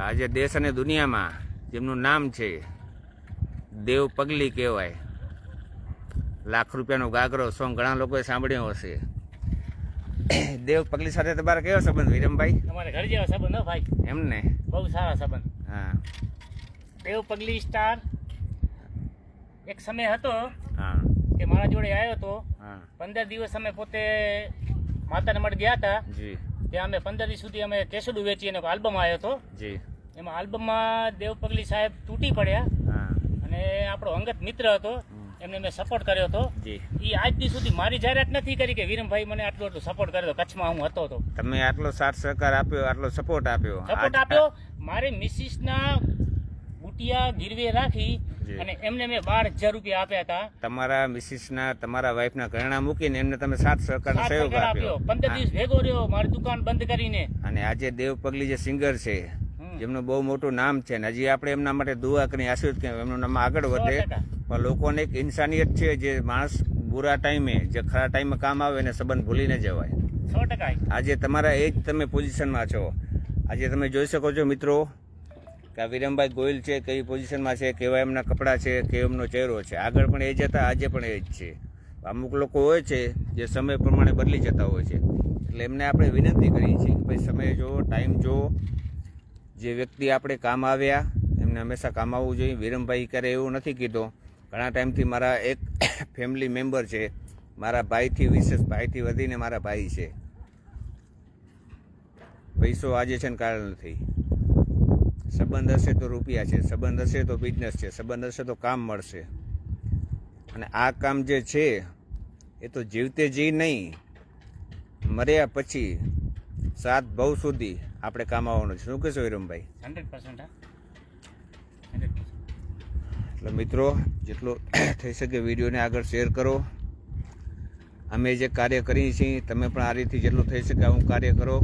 આજે દેશ અને દુનિયામાં જેમનું નામ છે દેવ પગલી કહેવાય. લાખ રૂપિયાનો ગાગરો સોંગ ઘણા લોકોએ સાંભળ્યો હશે. દેવ પગલી સાથે તમારે કેવો સંબંધ વિરમભાઈ? અમારે ઘર જેવા સંબંધ હો ભાઈ. એમ ને? બહુ સારા સંબંધ. હા. દેવ પગલી સ્ટાર એક સમય હતો હા કે મારા જોડે આવ્યો હતો. હા 15 દિવસ અમે પોતે માતાના મઠ ગયા હતા. જી ત્યાં અમે 15 દિવસ સુધી અમે કેસુડું વેચી અને આલ્બમ આવ્યો હતો. જી. એમાં આલ્બમમાં દેવ પગલી સાહેબ તૂટી પડ્યા હા અને આપણો અંગત મિત્ર હતો, એમને મેં સપોર્ટ કર્યો હતો. જી. એ આજ દી સુધી મારી જાહેરાત નથી કરી કે વિરમભાઈ મને આટલો સપોર્ટ કર્યો. કચ્છમાં હું હતો તો તમે આટલો સાથ સહકાર આપ્યો, આટલો સપોર્ટ આપ્યો. મારી મિસિસના બુટિયા ગીરવે રાખી અને એમને મેં 12,000 રૂપિયા આપ્યા હતા. તમારા મિસિસના, તમારા વાઈફના ઘરેણા મૂકીને એમને તમે સાથ સહકાર સહયોગ આપ્યો. 15 દિવસ ભેગો રહ્યો મારી દુકાન બંધ કરીને. અને આજે દેવ પગલી જે સિંગર છે, જેમનું બહુ મોટું નામ છે ને હજી આપણે એમના માટે દુઆ કરી આશીર્વાદ કે એમનું નામ આગળ વધે. પણ લોકોને એક ઇન્સાનિયત છે, જે માણસ બુરા ટાઈમે, જે ખરા ટાઈમે કામ આવે એને સંબંધ ભૂલીને જવાય. 100%. આજે તમારા એ જ તમે પોઝિશનમાં છો. આજે તમે જોઈ શકો છો મિત્રો કે આ વિરમભાઈ ગોયલ છે, કઈ પોઝિશનમાં છે, કેવા એમના કપડાં છે, કેવો એમનો ચહેરો છે. આગળ પણ એ જ હતા, આજે પણ એ જ છે. અમુક લોકો હોય છે જે સમય પ્રમાણે બદલી જતા હોય છે, એટલે એમને આપણે વિનંતી કરીએ છીએ કે ભાઈ સમય જો, ટાઈમ જો, જે વ્યક્તિ આપણે કામ આવ્યા એમને હંમેશા કામ આવવું જોઈએ. વિરમભાઈ ક્યારે એવું નથી કીધું. ઘણા ટાઈમથી મારા એક ફેમિલી મેમ્બર છે, મારા ભાઈથી વિશેષ, ભાઈથી વધીને મારા ભાઈ છે. પૈસો આજે છે ને કાલ નથી. સંબંધ હશે તો રૂપિયા છે, સંબંધ હશે તો બિઝનેસ છે, સંબંધ હશે તો કામ મળશે. અને આ કામ જે છે એ તો જીવતે જી નહીં, મર્યા પછી 7 ભવ સુધી આપણે કામ આવવાનું છે. શું કહેશો વિરમભાઈ? 100%. એટલે મિત્રો, જેટલું થઈ શકે વિડીયોને આગળ શેર કરો. અમે જે કાર્ય કરીએ છીએ તમે પણ આ રીતે જેટલું થઈ શકે આવું કાર્ય કરો.